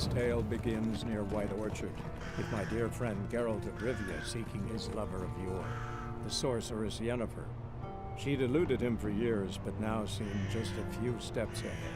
Its tale begins near White Orchard, with my dear friend Geralt of Rivia seeking his lover of yore, the sorceress Yennefer. She'd eluded him for years, but now seemed just a few steps ahead.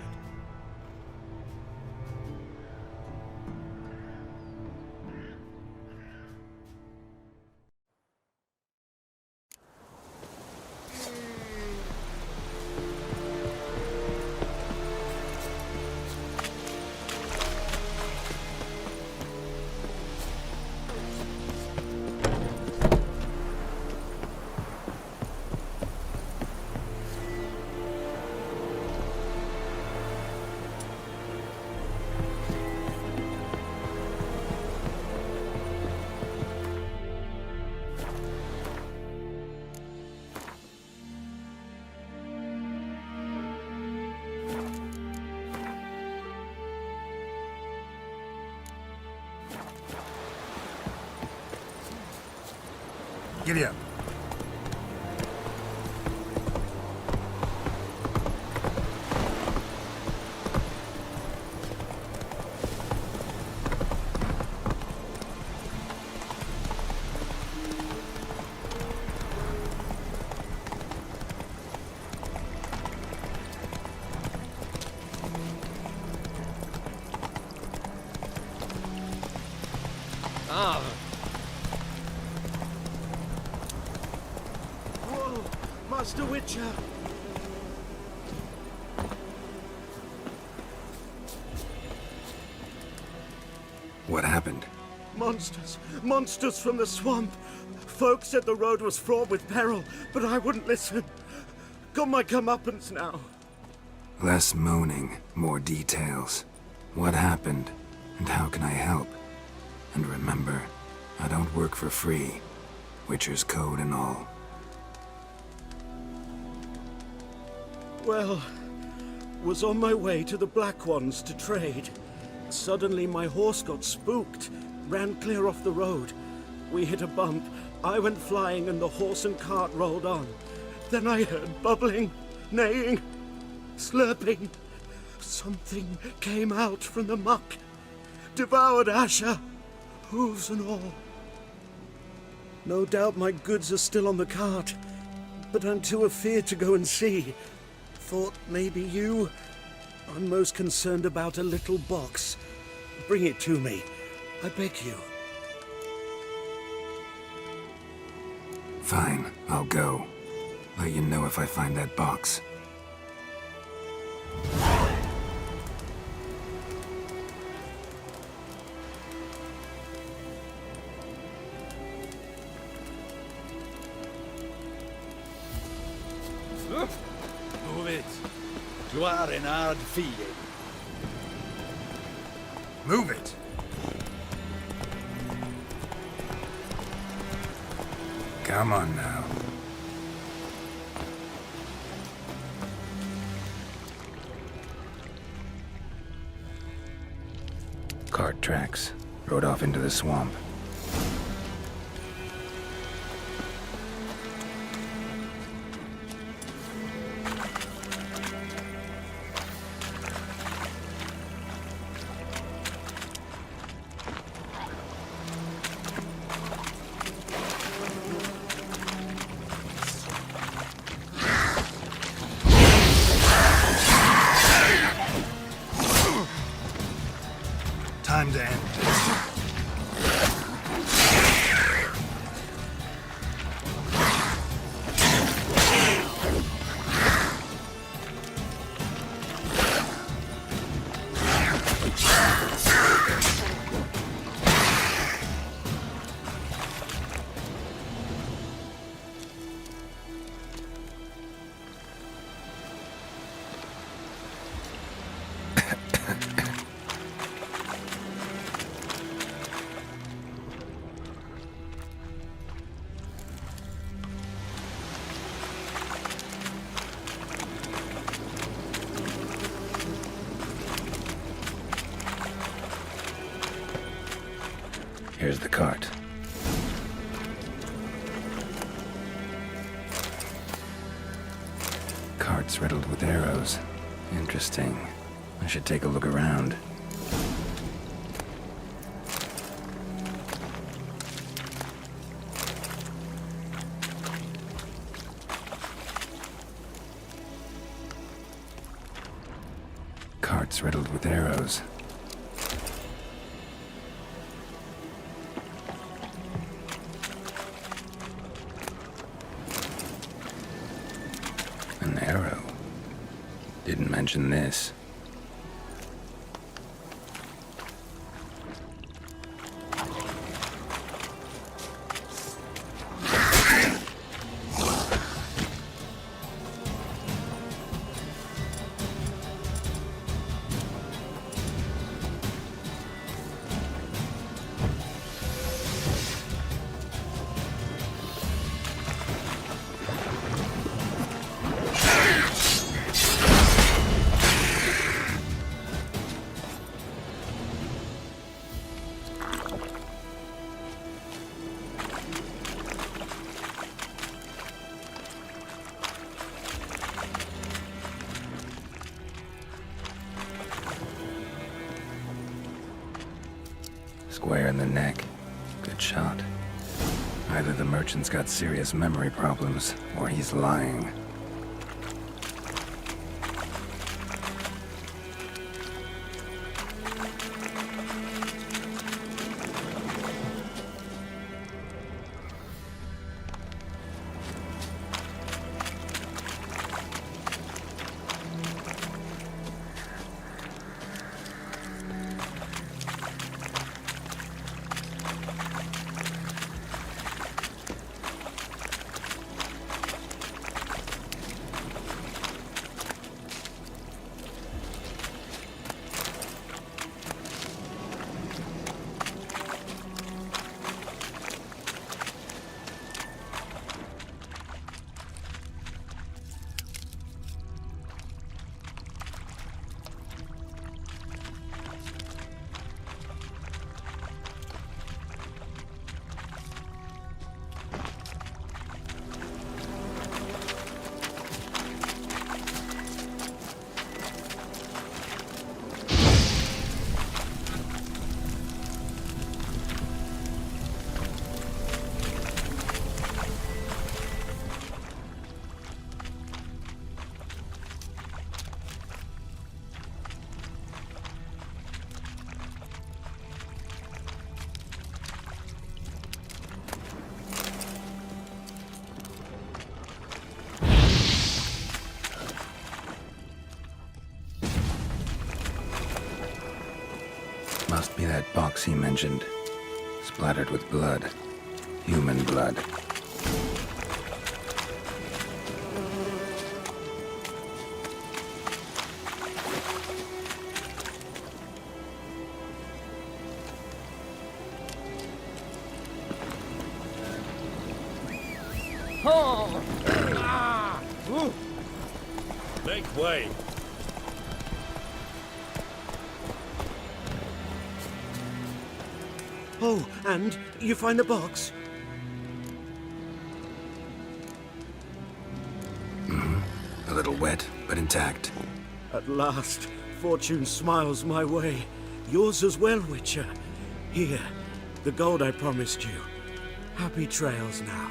Giddy up. Master Witcher! What happened? Monsters! Monsters from the swamp! Folk said the road was fraught with peril, but I wouldn't listen. Got my comeuppance now. Less moaning, more details. What happened, and how can I help? And remember, I don't work for free. Witcher's code and all. Well, was on my way to the Black Ones to trade. Suddenly my horse got spooked, ran clear off the road. We hit a bump, I went flying and the horse and cart rolled on. Then I heard bubbling, neighing, slurping. Something came out from the muck, devoured Asher, hooves and all. No doubt my goods are still on the cart, but I'm too afeard to go and see. Thought maybe you... I'm most concerned about a little box. Bring it to me. I beg you. Fine, I'll go. Let you know if I find that box. Move it. You are an hard feeling. Move it! Come on now. Cart tracks. Rode off into the swamp. Time to end this. Here's the cart. Cart's riddled with arrows. Interesting. I should take a look around. It's riddled with arrows. An arrow. Didn't mention this. Square in the neck. Good shot. Either the merchant's got serious memory problems, or he's lying. Must be that box he mentioned. Splattered with blood. Human blood. Make way. Oh, and you find the box? A little wet, but intact. At last, fortune smiles my way. Yours as well, Witcher. Here, the gold I promised you. Happy trails now.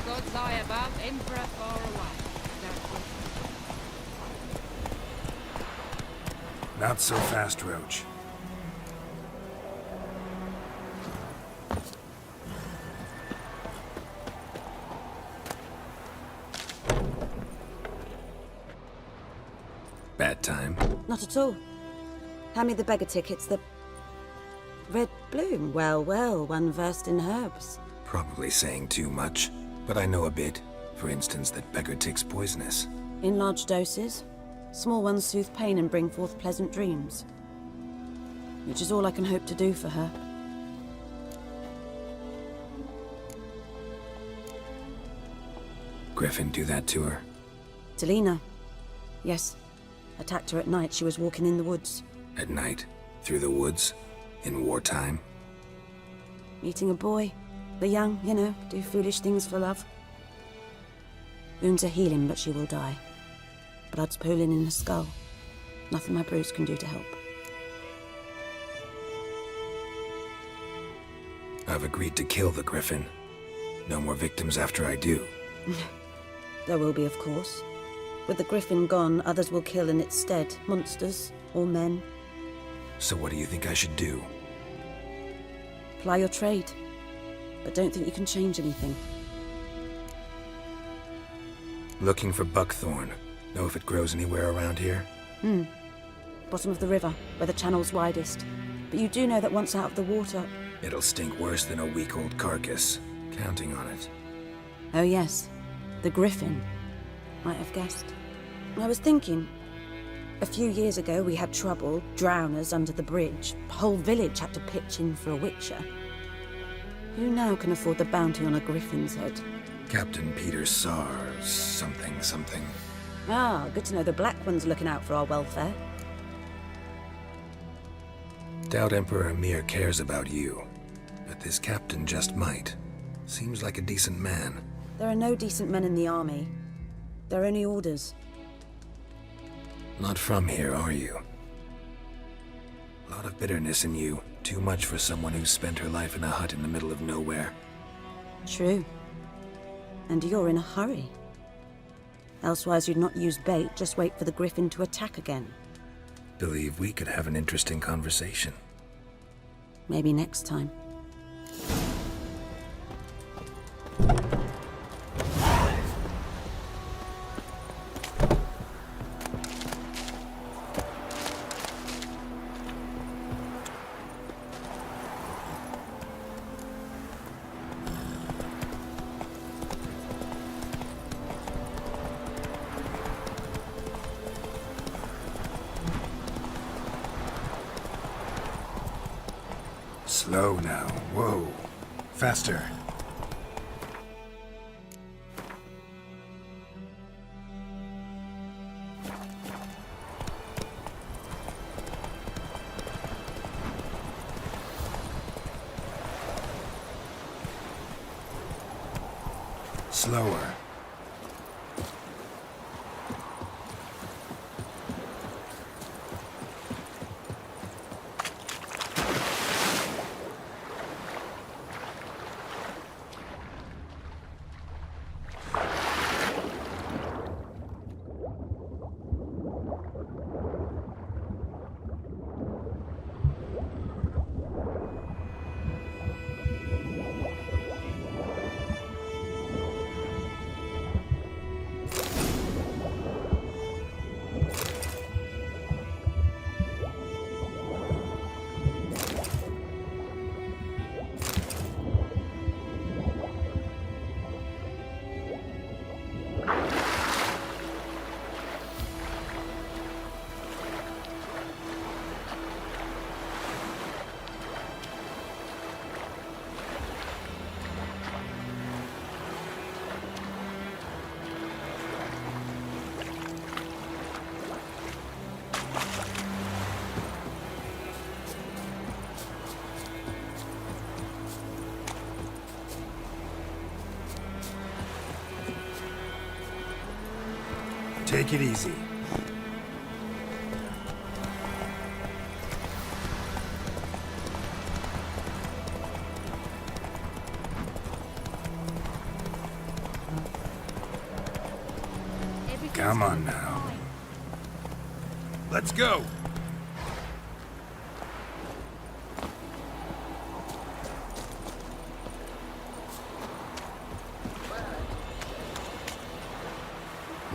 Gods lie above, Emperor far away. Not so fast, Roach. Bad time. Not at all. Hand me the beggar tickets, the... Red bloom. Well, well, one versed in herbs. Probably saying too much, but I know a bit. For instance, that beggar tick's poisonous. In large doses. Small ones soothe pain and bring forth pleasant dreams. Which is all I can hope to do for her. Griffin do that to her? To Lena. Yes. Attacked her at night. She was walking in the woods. At night? Through the woods? In wartime? Meeting a boy. The young, you know, do foolish things for love. Wounds are healing, but she will die. Blood's pooling in her skull. Nothing my bruise can do to help. I've agreed to kill the Griffin. No more victims after I do. There will be, of course. With the Griffin gone, others will kill in its stead. Monsters, or men. So what do you think I should do? Ply your trade. But don't think you can change anything. Looking for buckthorn. Know if it grows anywhere around here? Bottom of the river, where the channel's widest. But you do know that once out of the water... It'll stink worse than a week-old carcass. Counting on it. Oh yes, the Griffin. Might have guessed. I was thinking... A few years ago we had trouble, drowners under the bridge. The whole village had to pitch in for a witcher. Who now can afford the bounty on a Griffin's head? Captain Peter Sars, something. Ah, good to know the Black One's looking out for our welfare. Doubt Emperor Emir cares about you. But this captain just might. Seems like a decent man. There are no decent men in the army. They're only orders. Not from here, are you? A lot of bitterness in you. Too much for someone who's spent her life in a hut in the middle of nowhere. True. And you're in a hurry. Elsewise you'd not use bait, just wait for the Griffin to attack again. Believe we could have an interesting conversation. Maybe next time. Slow now. Whoa. Faster. Slower. Take it easy. Come on now. Let's go!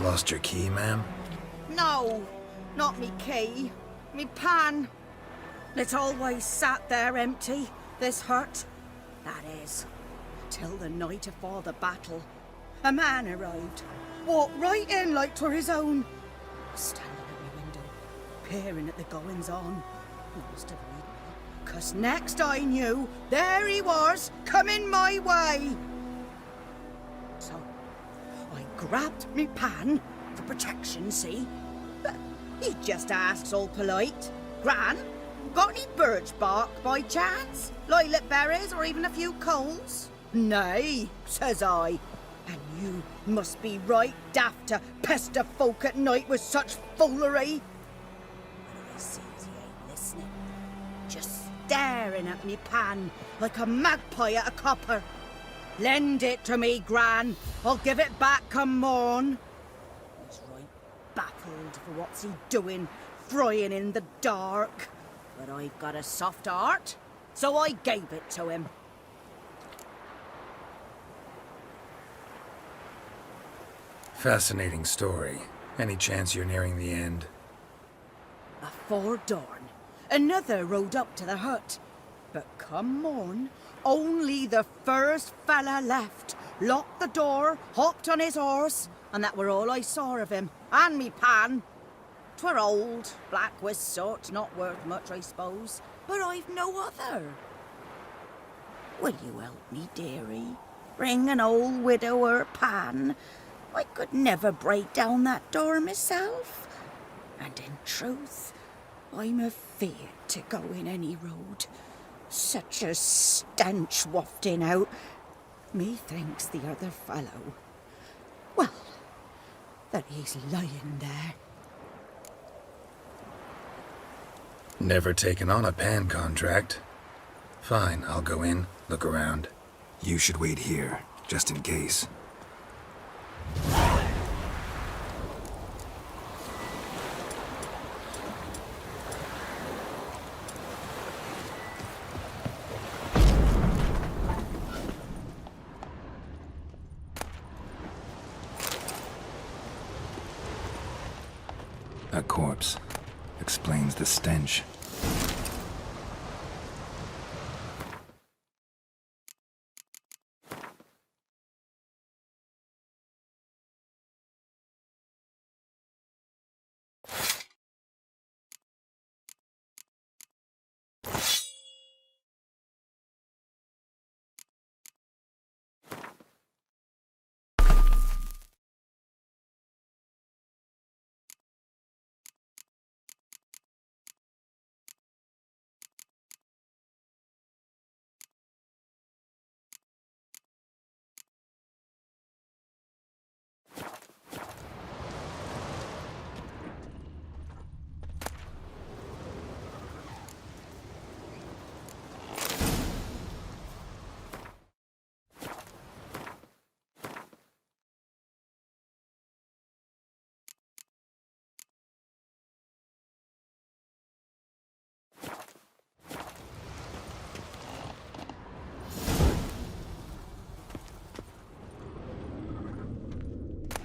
Lost your key, ma'am? No, not me key. Me pan. It always sat there empty, this hut. That is, till the night afore the battle. A man arrived, walked right in like 'twere his own. Standing at my window, peering at the goings-on. He must have read me, 'cause next I knew, there he was, coming my way. So, I grabbed me pan, for protection, see? But he just asks all polite, Gran, got any birch bark by chance? Lilac berries or even a few coals? Nay, says I. And You must be right daft to pester folk at night with such foolery. But I sees he ain't listening. Just staring at me pan like a magpie at a copper. Lend it to me, Gran. I'll give it back come morn. He's right baffled for what's he doing, frying in the dark. But I've got a soft heart, so I gave it to him. Fascinating story. Any chance you're nearing the end? Afore dawn, another rode up to the hut. But come morn, only the first fella left, locked the door, hopped on his horse, and that were all I saw of him, and me pan. 'Twere old, black with soot, not worth much, I suppose, but I've no other. Will you help me, dearie? Bring an old widower pan. I could never break down that door myself. And in truth, I'm afeard to go in any road. Such a stench wafting out. Methinks the other fellow, well, that he's lying there. Never taken on a pan contract. Fine, I'll go in, look around. You should wait here, just in case. A corpse. Explains the stench.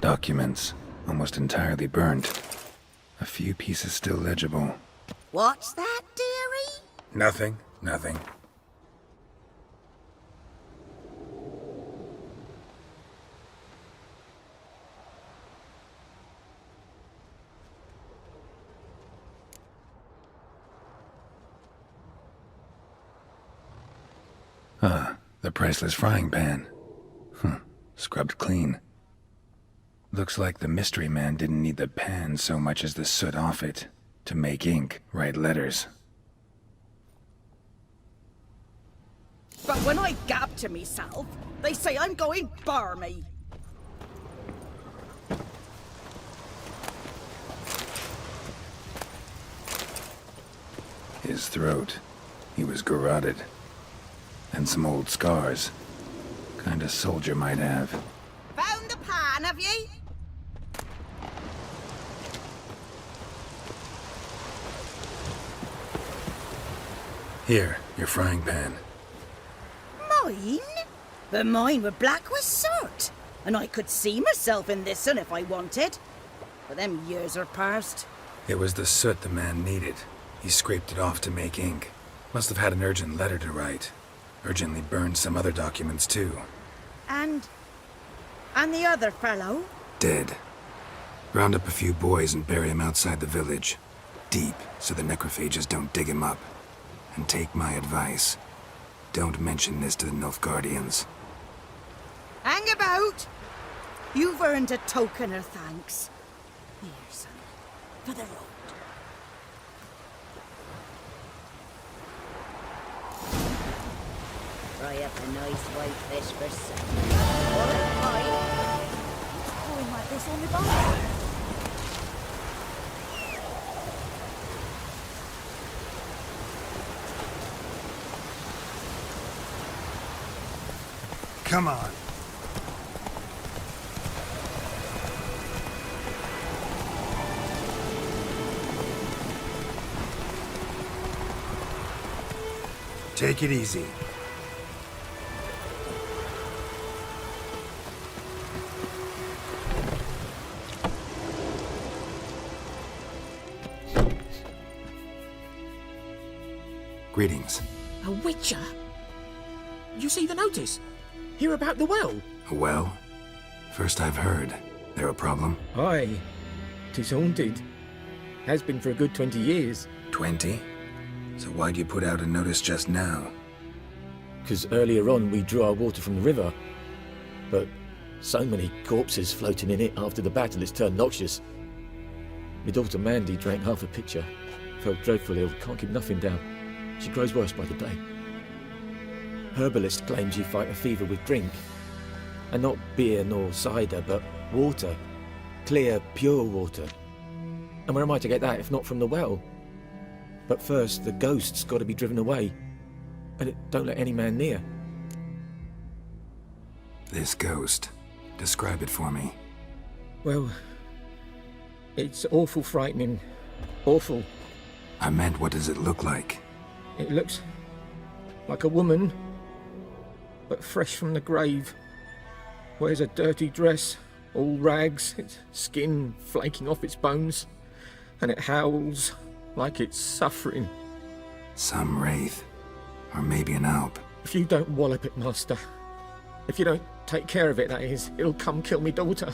Documents, almost entirely burnt. A few pieces still legible. What's that, dearie? Nothing. Ah, the priceless frying pan. Scrubbed clean. Looks like the mystery man didn't need the pan so much as the soot off it. To make ink, write letters. But when I gab to myself, they say I'm going barmy. His throat. He was garroted. And some old scars. Kind of soldier might have. Found the pan, have ye? Here, your frying pan. Mine? But mine were black with soot. And I could see myself in this one if I wanted. But them years are past. It was the soot the man needed. He scraped it off to make ink. Must have had an urgent letter to write. Urgently burned some other documents too. And the other fellow? Dead. Round up a few boys and bury him outside the village. Deep, so the necrophages don't dig him up. And take my advice. Don't mention this to the Nilfgaardians. Hang about! You've earned a token of thanks. Here, son, for the road. Fry up a nice white fish for supper. All right. this on the bump. Come on. Take it easy. Greetings. A witcher? You see the notice? Hear about the well? A well? First I've heard. There a problem? Aye. 'Tis haunted. Has been for a good 20 years. 20? So why'd you put out a notice just now? 'Cause earlier on we drew our water from the river. But so many corpses floating in it after the battle it's turned noxious. My daughter Mandy drank half a pitcher. Felt dreadful ill, can't keep nothing down. She grows worse by the day. Herbalist claims you fight a fever with drink. And not beer nor cider, but water. Clear, pure water. And where am I to get that if not from the well? But first, the ghost's got to be driven away. And it don't let any man near. This ghost. Describe it for me. Well, it's awful frightening. Awful. I meant, what does it look like? It looks like a woman, but fresh from the grave. Wears a dirty dress, all rags, its skin flaking off its bones, and it howls like it's suffering. Some wraith. Or maybe an alp. If you don't wallop it, Master, if you don't take care of it, that is, it'll come kill me daughter.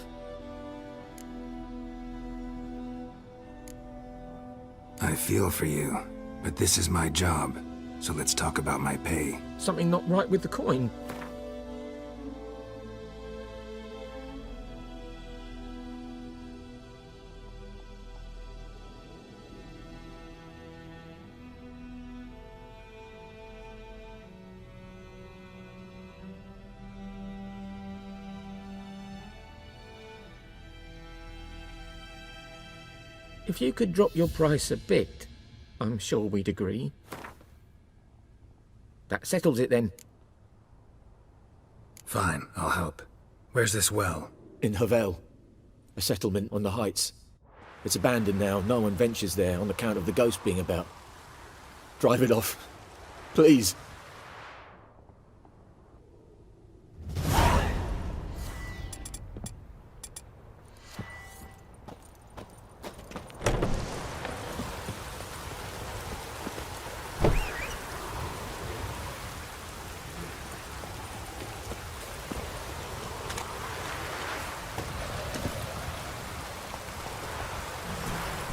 I feel for you, but this is my job, so let's talk about my pay. Something not right with the coin. If you could drop your price a bit, I'm sure we'd agree. That settles it then. Fine, I'll help. Where's this well? In Havel, a settlement on the heights. It's abandoned now, no one ventures there on account of the ghost being about. Drive it off, please.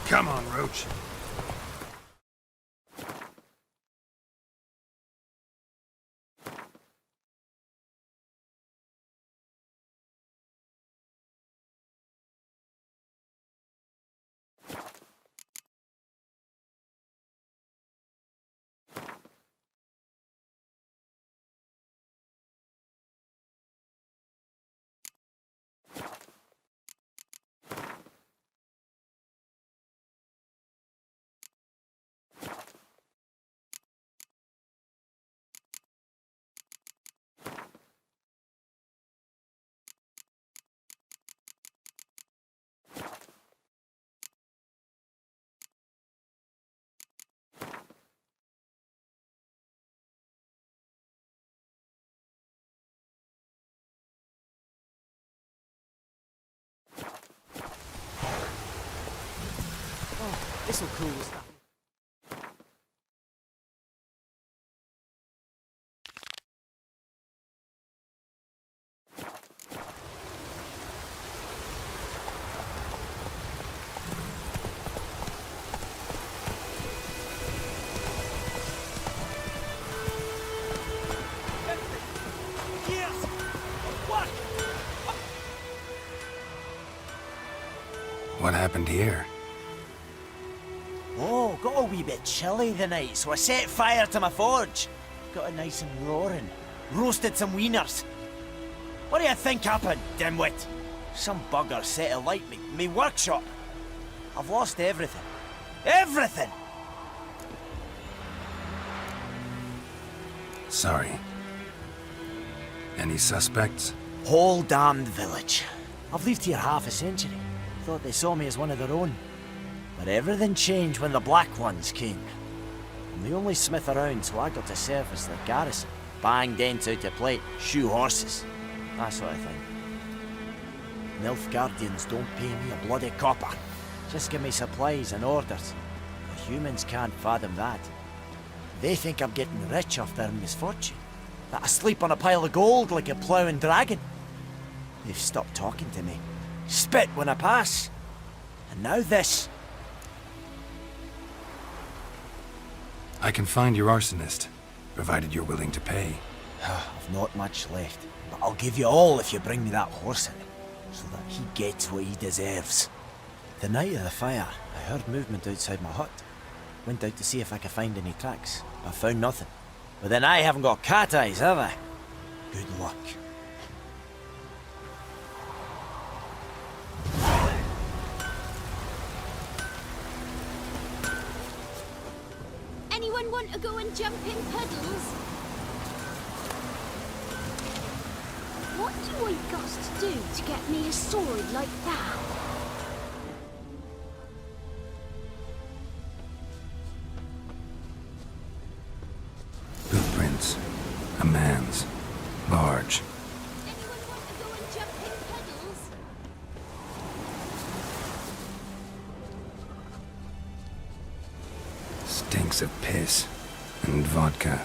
Come on, Roach. This'll cool us down. What happened here? Oh, got a wee bit chilly the night, so I set fire to my forge. Got it nice and roaring. Roasted some wieners. What do you think happened, dimwit? Some bugger set alight me workshop. I've lost everything. Everything! Sorry. Any suspects? Whole damned village. I've lived here half a century. Thought they saw me as one of their own. But everything changed when the Black Ones came. I'm the only smith around, so I got to serve as their garrison. Bang dents out of plate, shoe horses, that sort of thing. Nilfgaardians don't pay me a bloody copper. Just give me supplies and orders. The humans can't fathom that. They think I'm getting rich off their misfortune. That I sleep on a pile of gold like a ploughing dragon. They've stopped talking to me. Spit when I pass. And now this. I can find your arsonist, provided you're willing to pay. I've not much left, but I'll give you all if you bring me that horse in, so that he gets what he deserves. The night of the fire, I heard movement outside my hut. Went out to see if I could find any tracks. I found nothing. But then I haven't got cat eyes, have I? Good luck. Anyone want to go and jump in puddles? What do I got to do to get me a sword like that? Footprints. A man's. Large. Anyone want to go and jump in puddles? Stinks of piss. And vodka.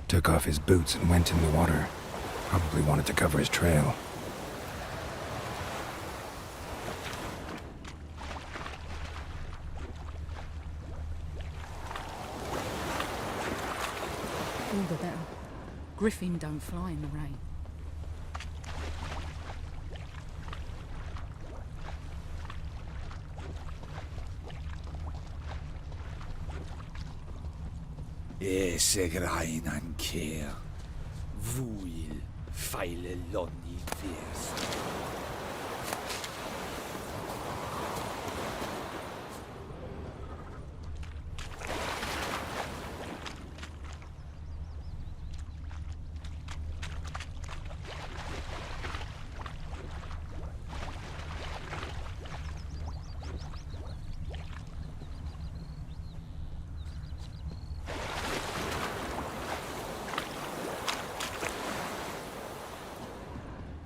Took off his boots and went in the water. Probably wanted to cover his trail. All the better. Griffin don't fly in the rain. Segrain an Kehr. Vuil, feile Lonni wirst.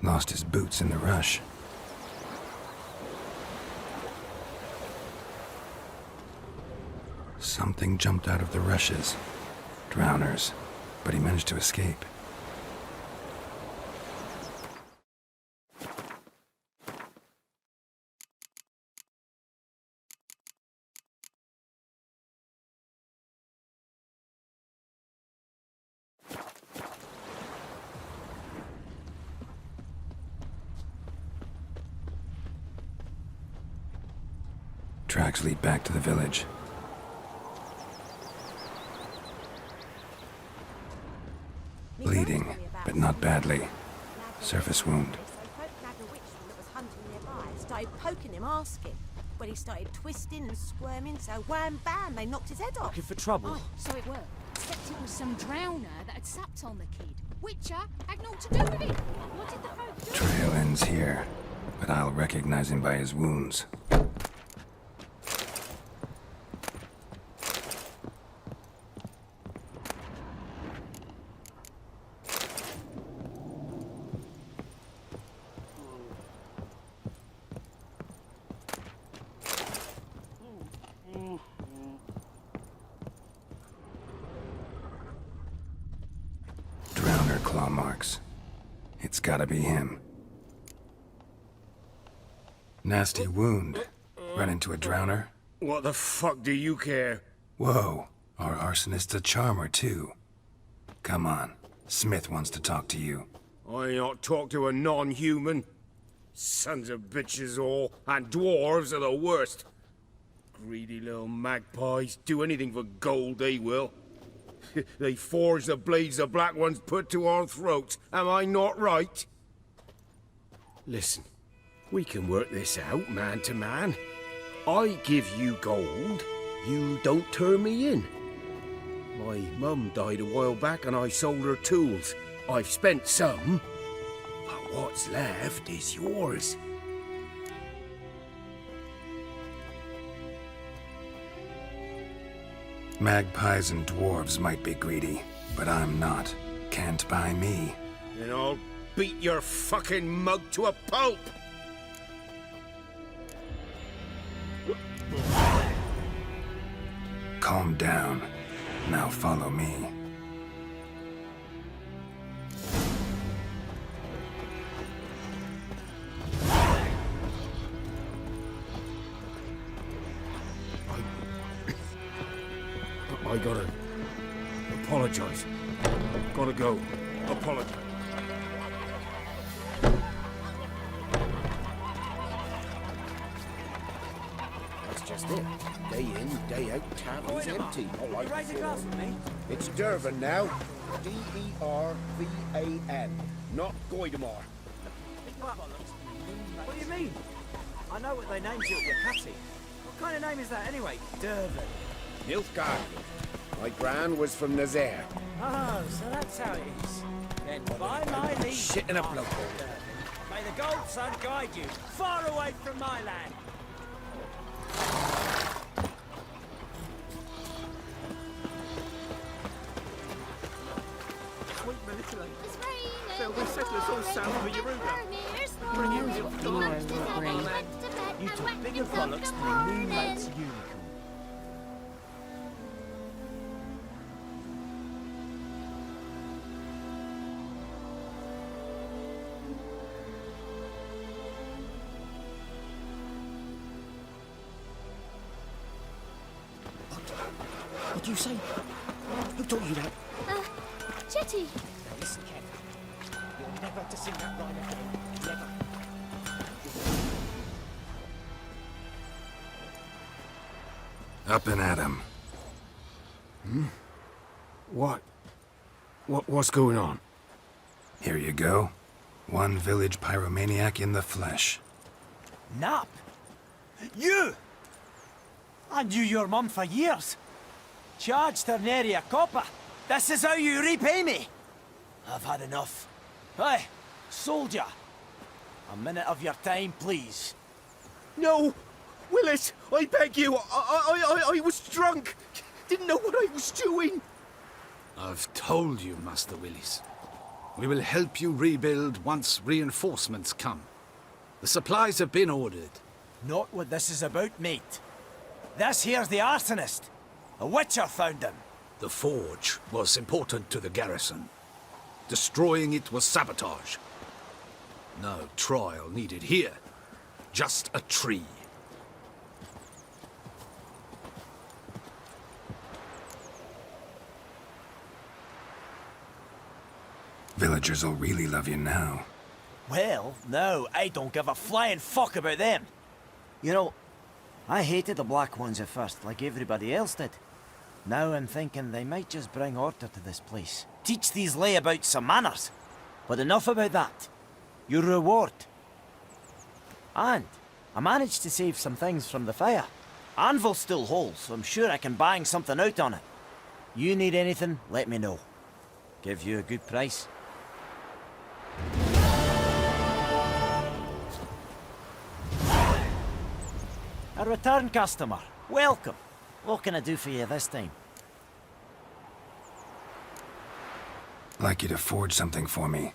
Lost his boots in the rush. Something jumped out of the rushes. Drowners. But he managed to escape. Tracks lead back to the village. Bleeding, but not badly. Surface wound. Started poking him, asking. When he started twisting and squirming, so wham bam, they knocked his head off. Looking for trouble? Oh, so it worked. Except it was some drowner that had sapped on the kid. Witcher had naught to do with it. What did the folk do? Trail ends here, but I'll recognize him by his wounds. Claw marks. It's gotta be him. Nasty wound. Run into a drowner? What the fuck do you care? Whoa, our arsonist's a charmer too. Come on, Smith wants to talk to you. I ain't not talk to a non-human. Sons of bitches all, and dwarves are the worst. Greedy little magpies, do anything for gold, they will. They forge the blades the Black Ones put to our throats, am I not right? Listen, we can work this out, man to man. I give you gold, you don't turn me in. My mum died a while back and I sold her tools. I've spent some, but what's left is yours. Magpies and dwarves might be greedy, but I'm not. Can't buy me. Then I'll beat your fucking mug to a pulp! Calm down. Now follow me. I gotta apologize. Gotta go. Apologize. That's just it. Day in, day out, tavern's empty. Not like Raise a glass with me. It's Dervan now. D-E-R-V-A-N. Not Goidemar. What do you mean? I know what they named you at your patty. What kind of name is that anyway? Dervan. Nilfgaard. My gran was from Nazaire. Oh, so that's how it is. Then by my leave, Shit in a bloke hole. may the gold sun guide you far away from my land. It's raining. Phil, the settlers all south of Yaruga. You took bigger bollocks than a moonlight's unicorn. What do you say? Who taught you that? Jetty. Now listen carefully. You're never to sing that line again. Never. Up and at 'em. What's going on? Here you go. One village pyromaniac in the flesh. Nap? You! I knew your mum for years. Charged her nary a copper. This is how you repay me. I've had enough. Hey, soldier. A minute of your time, please. No! Willis, I beg you! I was drunk! Didn't know what I was doing! I've told you, Master Willis. We will help you rebuild once reinforcements come. The supplies have been ordered. Not what this is about, mate. This here's the arsonist. A witcher found him. The forge was important to the garrison. Destroying it was sabotage. No trial needed here. Just a tree. Villagers will really love you now. Well, no, I don't give a flying fuck about them. You know, I hated the Black Ones at first, like everybody else did. Now I'm thinking they might just bring order to this place. Teach these layabouts some manners. But enough about that. Your reward. And I managed to save some things from the fire. Anvil still holds, so I'm sure I can bang something out on it. You need anything, let me know. Give you a good price. A return customer. Welcome. What can I do for you this time? Like you to forge something for me.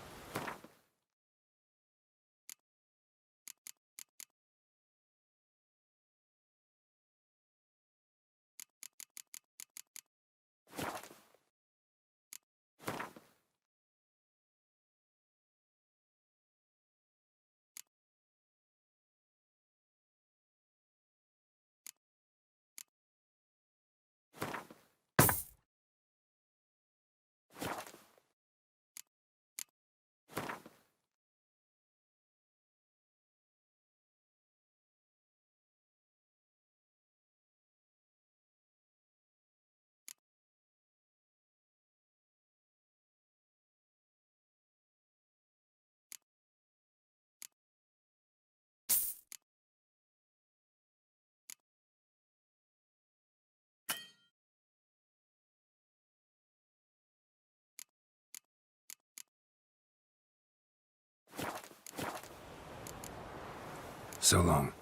So long.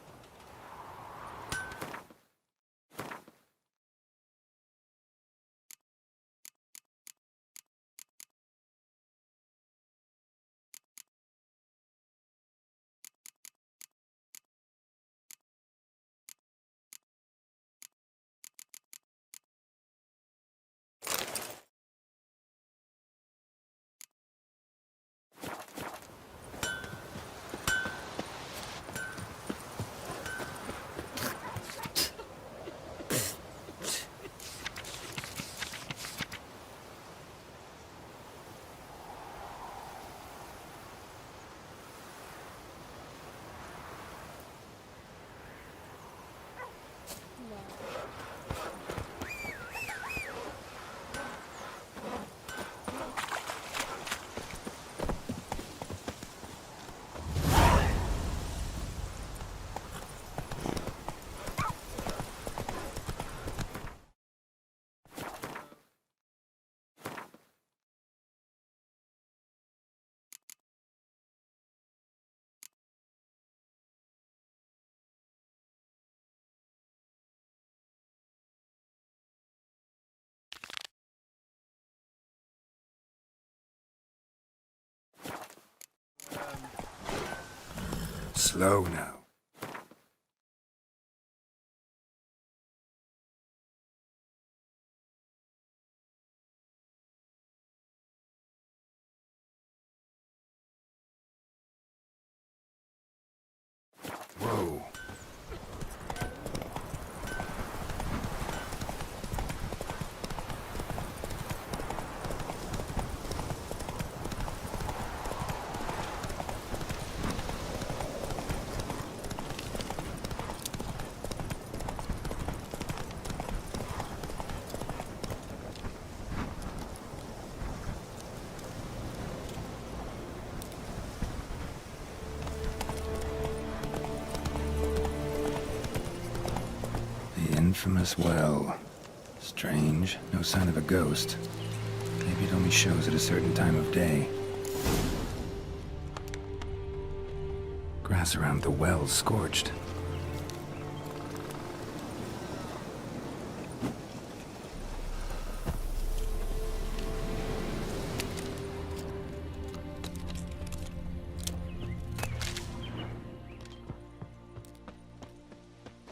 Slow now. Whoa. Infamous well. Strange, no sign of a ghost. Maybe it only shows at a certain time of day. Grass around the well's scorched.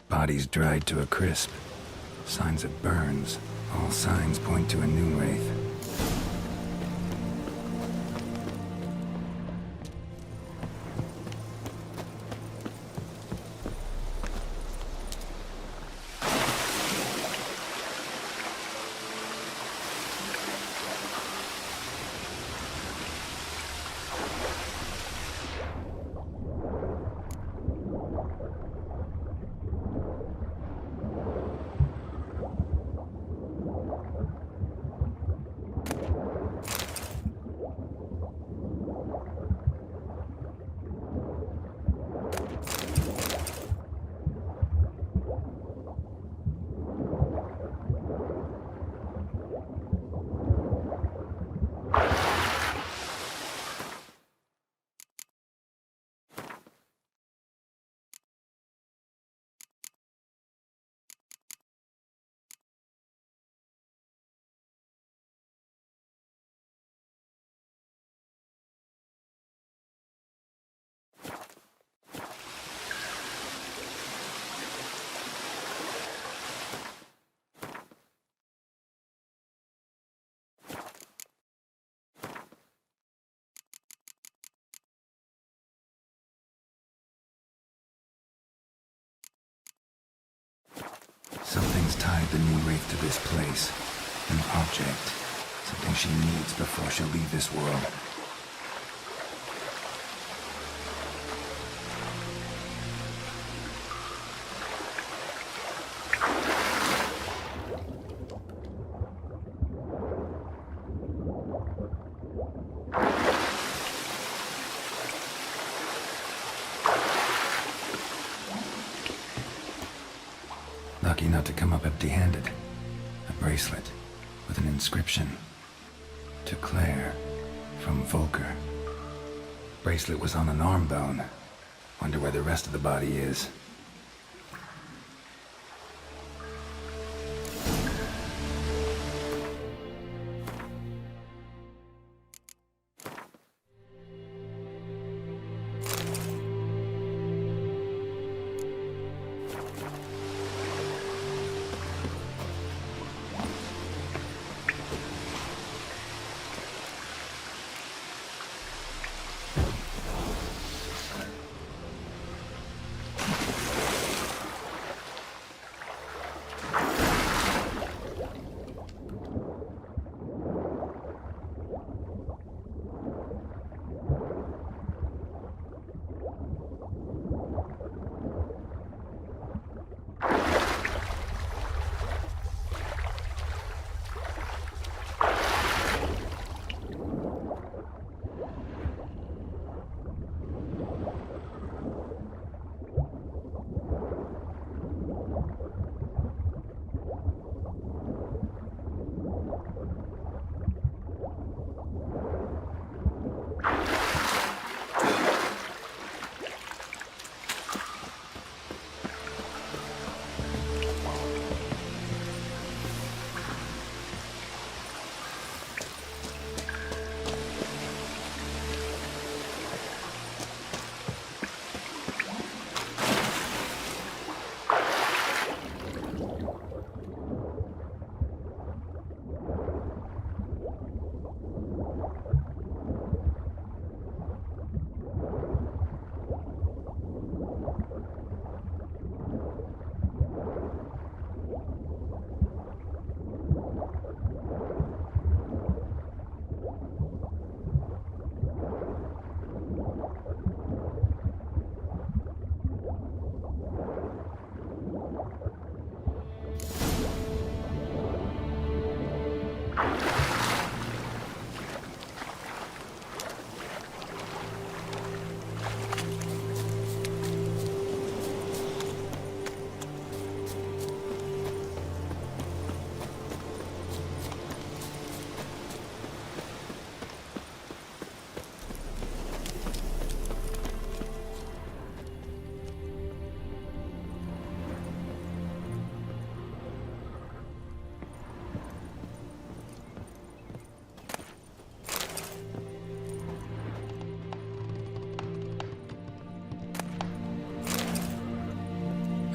Bodies dried to a crisp. Signs of burns. All signs point to a new wraith. Something's tied the new wraith to this place. An object. Something she needs before she'll leave this world. Lucky not to come up empty-handed. A bracelet with an inscription. To Claire, from Volker. Bracelet was on an arm bone. Wonder where the rest of the body is.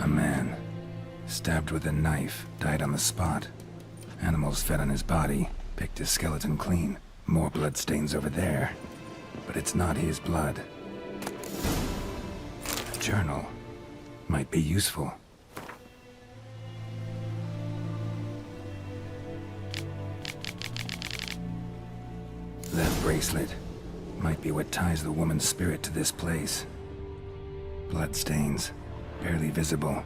A man, stabbed with a knife, died on the spot. Animals fed on his body, picked his skeleton clean. More bloodstains over there. But it's not his blood. A journal. Might be useful. That bracelet might be what ties the woman's spirit to this place. Bloodstains. Barely visible.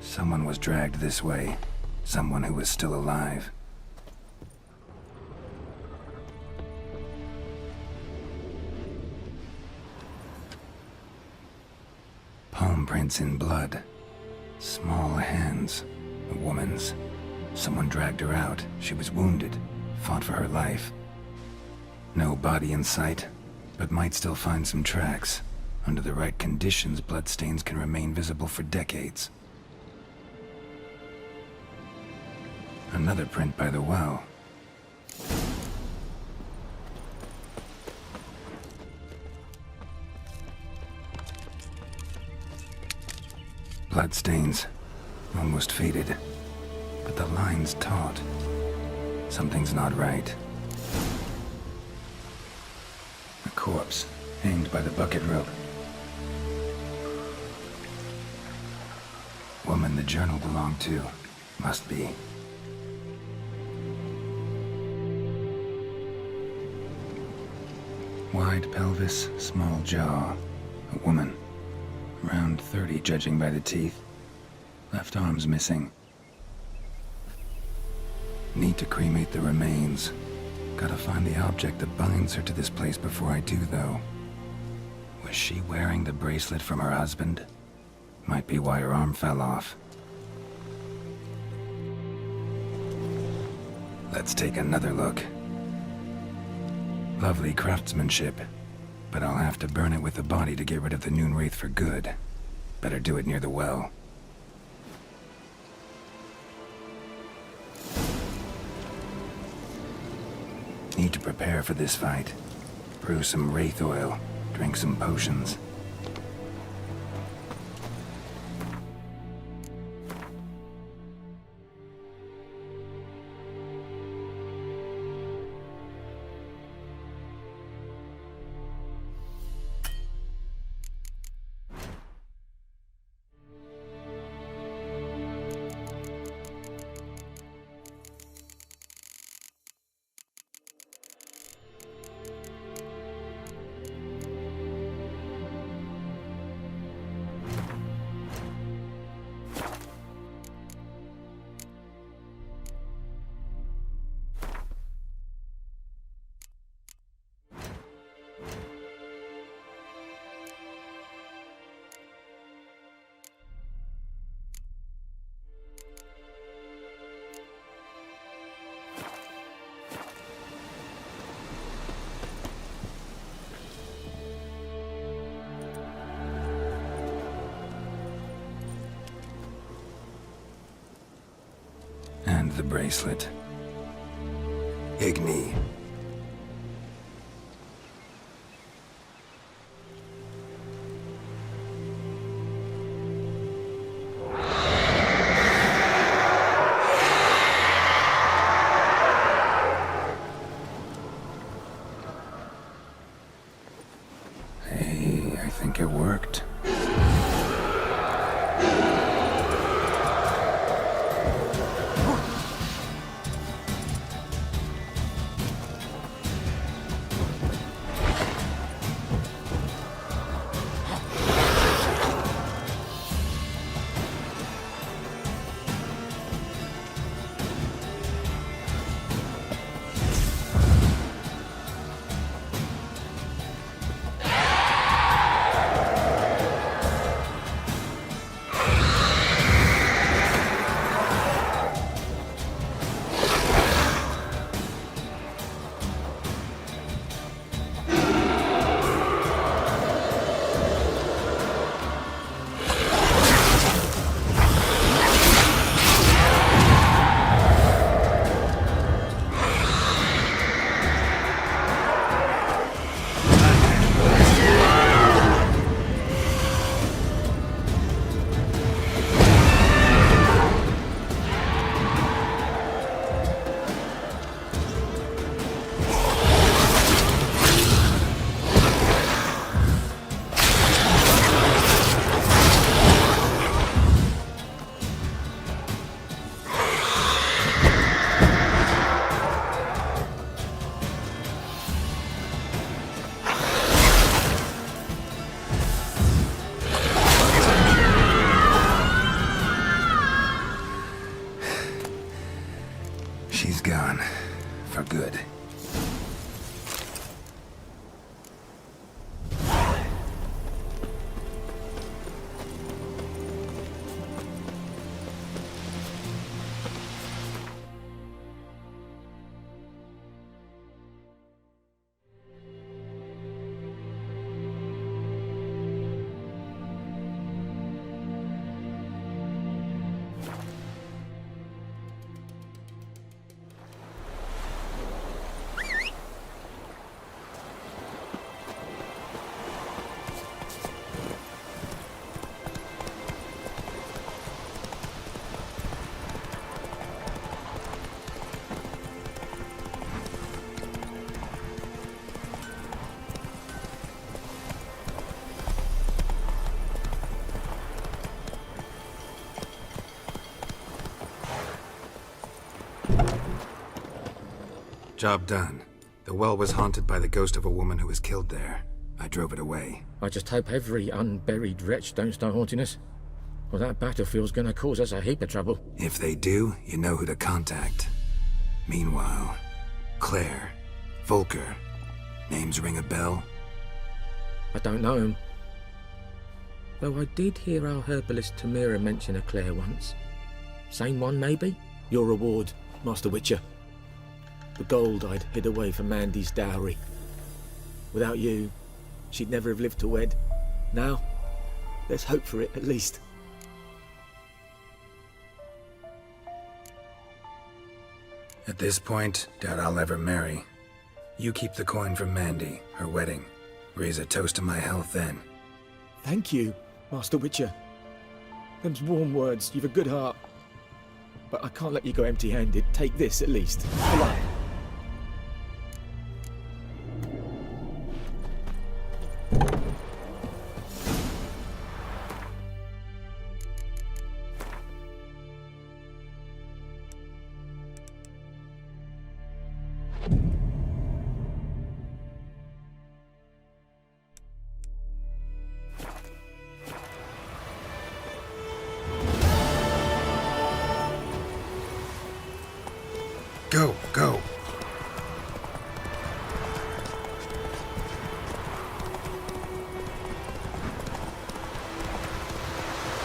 Someone was dragged this way. Someone who was still alive. Palm prints in blood. Small hands. A woman's. Someone dragged her out. She was wounded. Fought for her life. No body in sight, but might still find some tracks. Under the right conditions, bloodstains can remain visible for decades. Another print by the well. Bloodstains. Almost faded. But the line's taut. Something's not right. A corpse, hanged by the bucket rope. Woman the journal belonged to. Must be. Wide pelvis, small jaw. A woman. Around 30, judging by the teeth. Left arm's missing. Need to cremate the remains. Gotta find the object that binds her to this place before I do, though. Was she wearing the bracelet from her husband? Might be why her arm fell off. Let's take another look. Lovely craftsmanship, but I'll have to burn it with the body to get rid of the Noonwraith for good. Better do it near the well. Need to prepare for this fight. Brew some wraith oil, drink some potions. And the bracelet. Igni. Hey, I think it worked. She's gone. For good. Job done. The well was haunted by the ghost of a woman who was killed there. I drove it away. I just hope every unburied wretch don't start haunting us. Well, that battlefield's gonna cause us a heap of trouble. If they do, you know who to contact. Meanwhile, Claire, Volker, names ring a bell? I don't know him. Though I did hear our herbalist Tamira mention a Claire once. Same one, maybe? Your reward, Master Witcher. The gold I'd hid away for Mandy's dowry. Without you, she'd never have lived to wed. Now, there's hope for it, at least. At this point, doubt I'll ever marry. You keep the coin from Mandy, her wedding. Raise a toast to my health then. Thank you, Master Witcher. Them's warm words, you've a good heart. But I can't let you go empty-handed. Take this, at least. Come on. Go, go.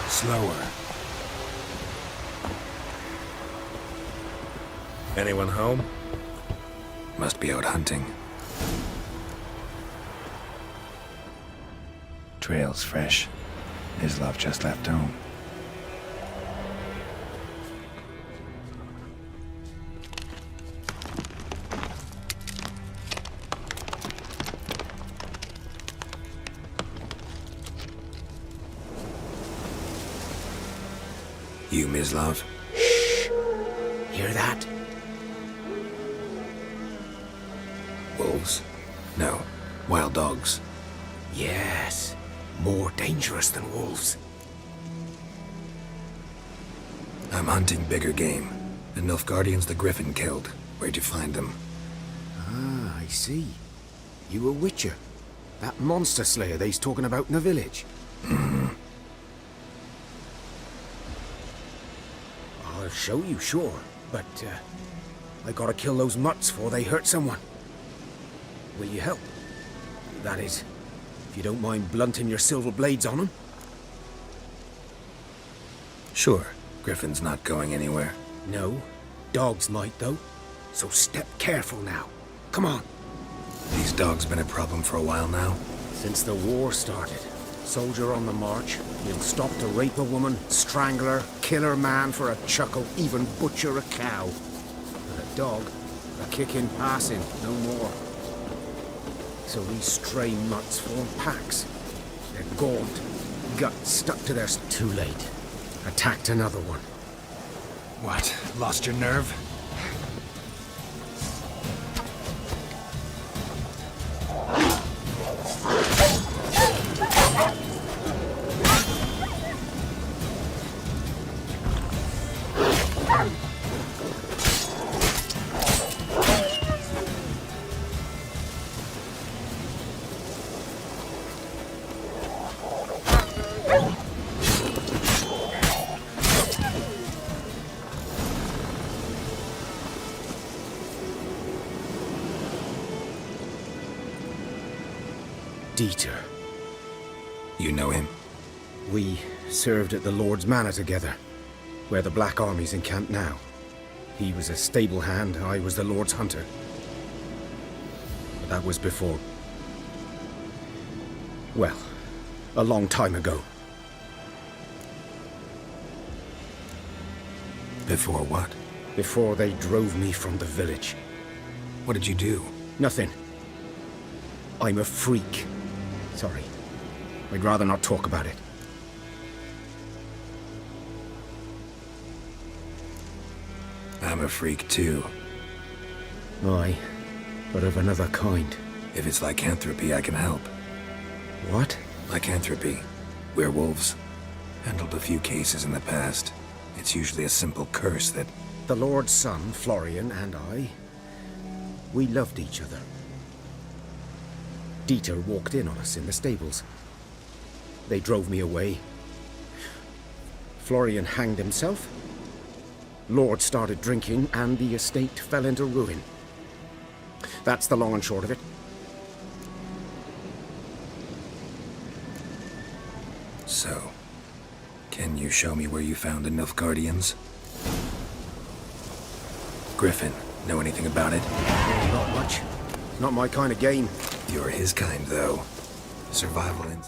Slower. Anyone home? Must be out hunting. Trail's fresh. Islov just left home. You, Mislov? Hear that? Wolves? No. Wild dogs. Yes. More dangerous than wolves. I'm hunting bigger game. The Nilfgaardians the Griffin killed. Where'd you find them? Ah, I see. You a witcher. That monster slayer they's talking about in the village. I'll show you, sure. But, I gotta kill those mutts before they hurt someone. Will you help? That is, if you don't mind blunting your silver blades on them. Sure. Griffin's not going anywhere. No. Dogs might, though. So step careful now. Come on. These dogs been a problem for a while now? Since the war started. Soldier on the march. He'll stop to rape a woman, strangle her, kill her man for a chuckle, even butcher a cow. But a dog, a kick in passing, no more. So these stray mutts form packs. They're gaunt, guts stuck to their... Too late. Attacked another one. What? Lost your nerve? Dieter. You know him? We served at the Lord's Manor together, where the Black Army's encamped now. He was a stable hand, I was the Lord's hunter. But that was before... well, a long time ago. Before what? Before they drove me from the village. What did you do? Nothing. I'm a freak. Sorry. I'd rather not talk about it. I'm a freak too. Aye, but of another kind. If it's lycanthropy, I can help. What? Lycanthropy. Werewolves. Handled a few cases in the past. It's usually a simple curse that... The Lord's son, Florian, and I... we loved each other. Dieter walked in on us in the stables. They drove me away. Florian hanged himself. Lord started drinking, and the estate fell into ruin. That's the long and short of it. So, can you show me where you found the Nilfgaardians? Griffin, know anything about it? Not much. Not my kind of game. You're his kind, though. Survival in...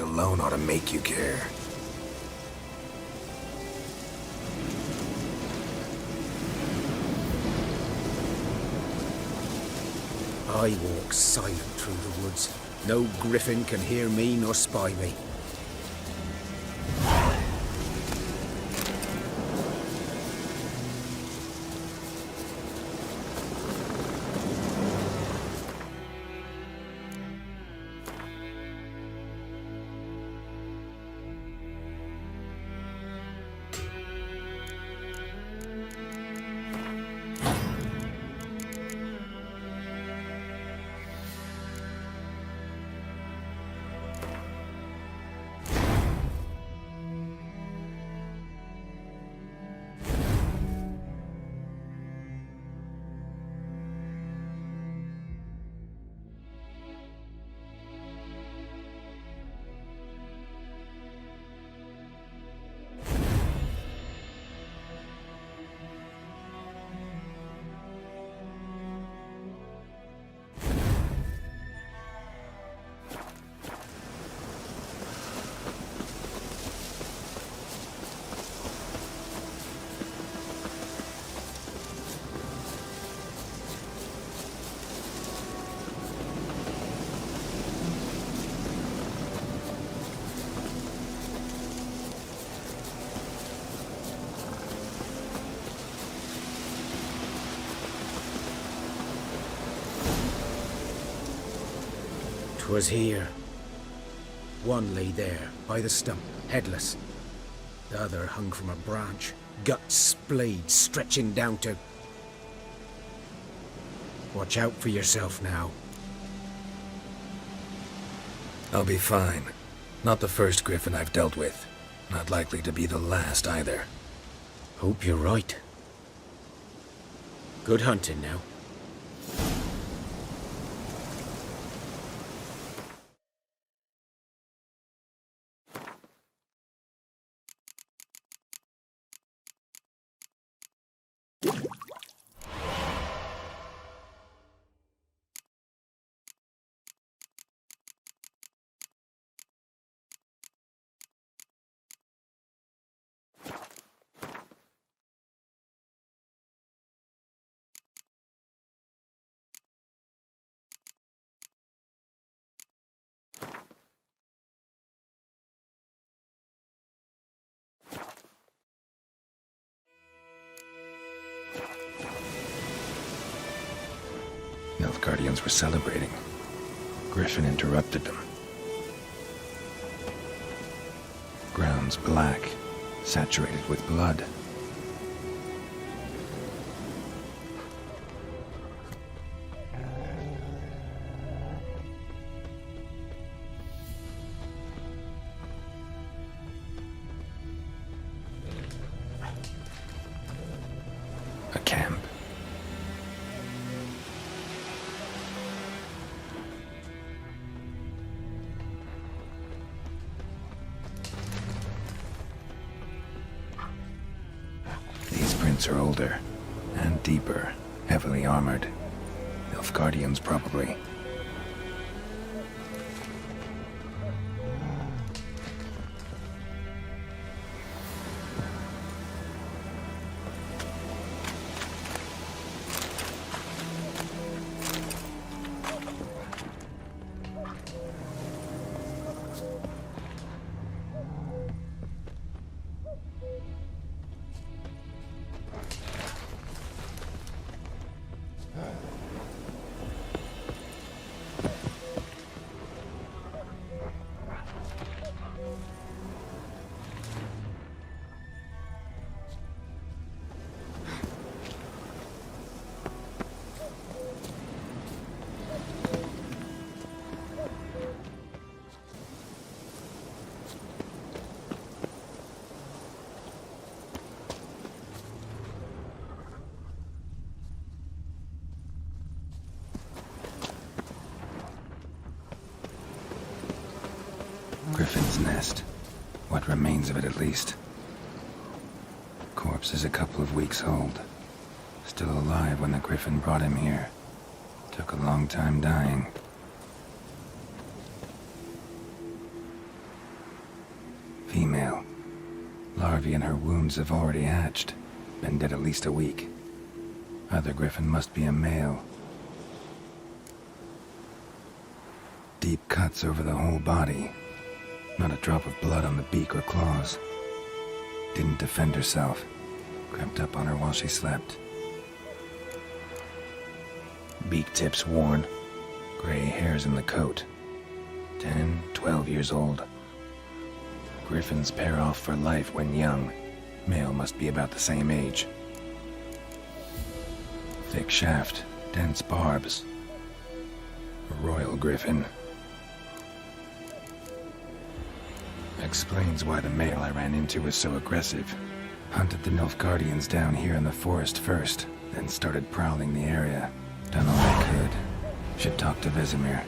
alone ought to make you care. I walk silent through the woods. No griffin can hear me nor spy me. Was here. One lay there, by the stump, headless. The other hung from a branch, guts splayed, stretching down to... Watch out for yourself now. I'll be fine. Not the first griffin I've dealt with. Not likely to be the last either. Hope you're right. Good hunting now. Guardians were celebrating. Griffin interrupted them. Ground's black, saturated with blood. A camp. Are older and deeper, heavily armored. Elf Guardians, probably. remains of it at least. Corpse is a couple of weeks old. Still alive when the Griffin brought him here. Took a long time dying. Female. Larvae in her wounds have already hatched. Been dead at least a week. Other Griffin must be a male. Deep cuts over the whole body. Not a drop of blood on the beak or claws. Didn't defend herself. Crept up on her while she slept. Beak tips worn. Gray hairs in the coat. 10, 12 years old. Griffins pair off for life when young. Male must be about the same age. Thick shaft, dense barbs. A royal griffin. Explains why the male I ran into was so aggressive. Hunted the Nilfgaardians down here in the forest first, then started prowling the area. Done all I could. Should talk to Vesemir.